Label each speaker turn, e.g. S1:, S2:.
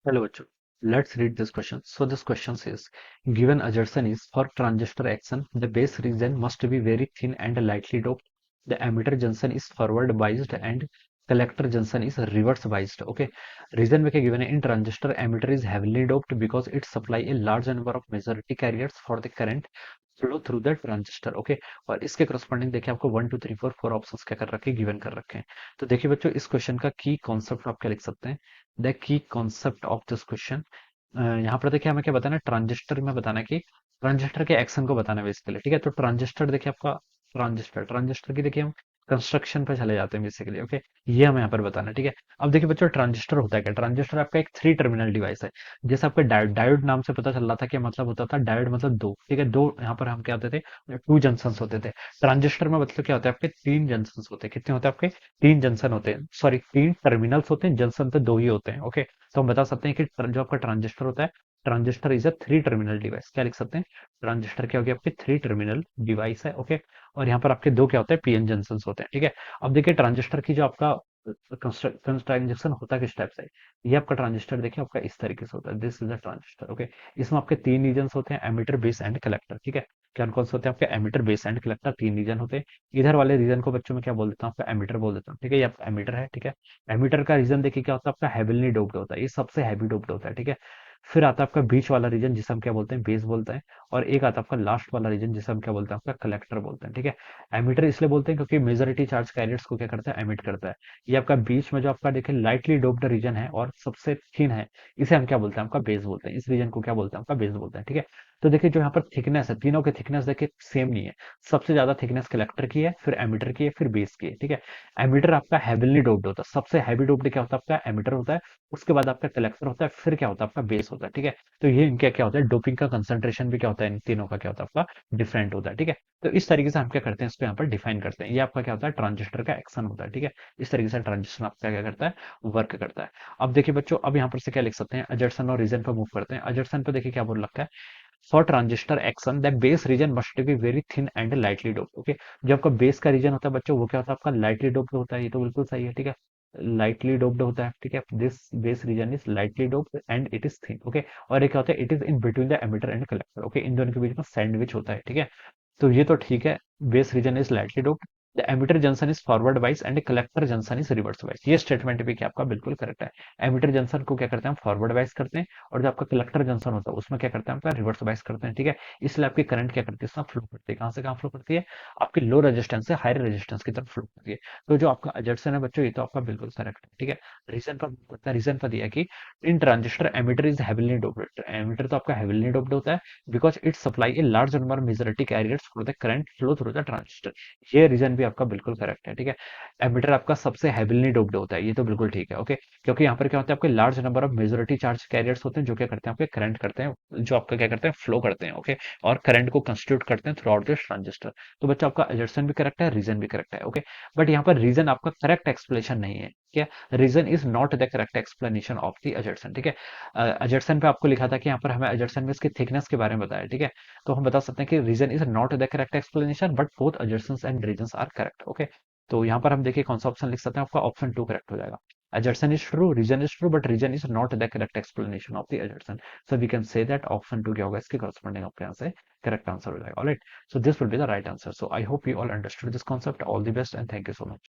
S1: Hello, Achu. Let's read this question. So this question says, given adjacent is for transistor action, the base region must be very thin and lightly doped. The emitter junction is forward biased and collector junction is reverse biased. Okay. Reason में क्या given है in transistor emitter is heavily doped because it supply a large number of majority carriers for the current flow through the transistor. Okay. और इसके corresponding देखिए आपको 1 2 3 4 4 options क्या कर रखे हैं गिवन कर रखे हैं. तो देखिए बच्चों इस क्वेश्चन का की कॉन्सेप्ट आप क्या लिख सकते हैं. The key concept of this question यहाँ पर देखिए हमें क्या बताना है ट्रांजिस्टर में बताना है कि ट्रांजिस्टर के एक्शन को बताना है बेसिकली. ठीक है तो ट्रांजिस्टर देखिए आपका ट्रांजिस्टर ट्रांजिस्टर की देखिए हम कंस्ट्रक्शन पे चले जाते हैं बेसिकली. ओके. ये हमें यहाँ पर बताना है. ठीक है. अब देखिए बच्चों ट्रांजिस्टर होता है क्या. ट्रांजिस्टर आपका एक थ्री टर्मिनल डिवाइस है. जैसे आपका डायोड डायोड नाम से पता चल रहा था कि मतलब होता था डायोड मतलब दो. ठीक है दो यहाँ पर हम क्या होते थे टू जंक्शन होते थे. ट्रांजिस्टर में मतलब क्या होता है आपके तीन जंक्शन होते हैं. कितने होते हैं आपके तीन जंक्शन होते हैं सॉरी तीन टर्मिनल्स होते हैं. जंक्शन तो दो ही होते हैं. ओके. तो हम बता सकते हैं कि जो आपका ट्रांजिस्टर होता है transistor is a three terminal device. क्या लिख सकते हैं ट्रांजिस्टर क्या होगी आपकी थ्री टर्मिनल डिवाइस है. ओके. और यहाँ पर आपके दो क्या होते हैं पीएन जंक्शन होते हैं. ठीक है. अब देखिए ट्रांजिस्टर की जो आपका ट्रांजिस्टर होता है किस टाइप से. ये आपका ट्रांजिस्टर देखिए आपका इस तरीके से होता है. This is the transistor. Okay. इसमें आपके तीन रीजन होते हैं एमिटर बेस एंड कलेक्टर. ठीक है. क्या कौन से होते हैं आपके एमिटर बेस एंड कलेक्टर तीन रीजन होते हैं. इधर वाले रीजन को बच्चों में क्या बोल देता हूँ आपका एमिटर बोल देता हूँ. ठीक है. ये आपका एमिटर है. ठीक है. एमिटर का रीजन देखिए क्या होता है आपका हेविली डोप्ड होता है. ये सबसे हैवी डोप्ड होता है. ठीक है. फिर आता है आपका बीच वाला रीजन जिसे हम क्या बोलते हैं बेस बोलते हैं. और एक आता है आपका लास्ट वाला रीजन जिसे हम क्या बोलते हैं आपका कलेक्टर बोलते हैं. ठीक है. एमिटर इसलिए बोलते हैं क्योंकि मेजोरिटी चार्ज कैरियर्स को क्या करता है एमिट करता है. ये आपका बीच में जो आपका देखिए लाइटली डोप्ड रीजन है और सबसे थिन है इसे हम क्या बोलते हैं आपका बेस बोलते हैं. इस रीजन को क्या बोलते हैं आपका बेस बोलते हैं. ठीक है. तो देखिए जो यहाँ पर थिकनेस है तीनों की थिकनेस देखिए सेम नहीं है. सबसे ज्यादा थिकनेस कलेक्टर की है फिर एमिटर की है फिर बेस की है. ठीक है. एमिटर आपका हेविली डोप्ड होता है. सबसे हैवी डोप्ड क्या होता है आपका एमिटर होता है. उसके बाद आपका कलेक्टर होता है फिर क्या होता है आपका बेस होता है. ठीक है. तो ये इनका क्या होता है डोपिंग का कंसंट्रेशन भी क्या होता है इन तीनों का क्या होता है आपका डिफरेंट होता है. ठीक है. तो इस तरीके से हम क्या करते हैं इसको यहाँ पर डिफाइन करते हैं. ये आपका क्या होता है ट्रांजिस्टर का एक्शन होता है. ठीक है. इस तरीके से ट्रांजिस्टर आपका क्या करता है वर्क करता है. अब देखिए बच्चों अब यहाँ पर से क्या लिख सकते हैं अजर्सन और रीजन पर मूव करते हैं. अजर्सन पे देखिए क्या बोल रखा है for transistor action the base reason must be very thin and lightly doped. Okay. जो आपका बेस का रीजन होता है बच्चों वो क्या होता है आपका लाइटली डोप्ड होता है. ये तो बिल्कुल सही है. ठीक है. लाइटली डोप्ड होता है. ठीक है. This base region is lightly doped and it is thin. Okay. और एक क्या होता है it is in between the emitter and collector. Okay. इन दोनों के बीच में सैंडविच होता है. ठीक है. तो ये तो ठीक है. Base region is lightly doped. The emitter junction is forward wise and collector junction is reverse wise. ये स्टेटमेंट भी क्या आपका बिल्कुल करेक्ट है. एमिटर जंक्शन को क्या करते हैं हम फॉरवर्ड वाइज करते हैं और जो आपका कलेक्टर जंक्शन होता है उसमें क्या करते हैं आपका रिवर्स वाइज करते हैं. ठीक है. इसलिए आपकी करंट क्या करती है इसमें फ्लो करती है. कहाँ से कहाँ फ्लो करती है आपकी लो रेजिस्टेंस से हाई रेजिस्टेंस की तरफ फ्लो करती है. तो जो आपका एडजर्सन है बच्चों ये तो आपका बिल्कुल करेक्ट है. ठीक है. रीजन पर दिया कि in transistor emitter is heavily doped. Emitter तो आपका हेविली डोप्ड होता है because it supply a large number of majority carriers for the current flow through the transistor. ये रीजन भी आपका बिल्कुल करेक्ट है. ठीक है. एमिटर आपका सबसे हेविली डोप्ड होता है. ये तो बिल्कुल ठीक है. ओके. क्योंकि यहाँ पर क्या होता है आपके large number of majority charge carriers होते हैं जो क्या करते हैं आपके करंट करते हैं जो आपका क्या करते हैं फ्लो करते हैं. ओके. और करंट को कंस्टिट्यूट करते हैं थ्रू आउट दिस ट्रांजिस्टर. तो बच्चा आपका एजर्सन भी करेक्ट है रीजन भी करेक्ट है. ओके. बट यहाँ पर रीजन आपका करेक्ट एक्सप्लेनेशन नहीं है. क्या reason is not the correct explanation of the assertion. ठीक है. एजर्सन पे आपको लिखा था कि यहाँ पर हमें एजर्सन में इसकी थिकनेस के बारे में बताया. ठीक है. तो हम बता सकते हैं कि reason is not the correct explanation but both assertions and reasons are correct. Okay. तो यहाँ पर हम देखिए कौन सा ऑप्शन लिख सकते हैं आपका ऑप्शन टू करेक्ट हो जाएगा. Assertion is true reason is true but reason is not the correct explanation of the assertion. So we can say that option two क्या होगा इसके करस्पॉन्डिंग आपके यहाँ से करेक्ट आंसर हो जाएगा. Alright. So this will be the right answer. So I hope you all understood this concept. All the best and thank you so much.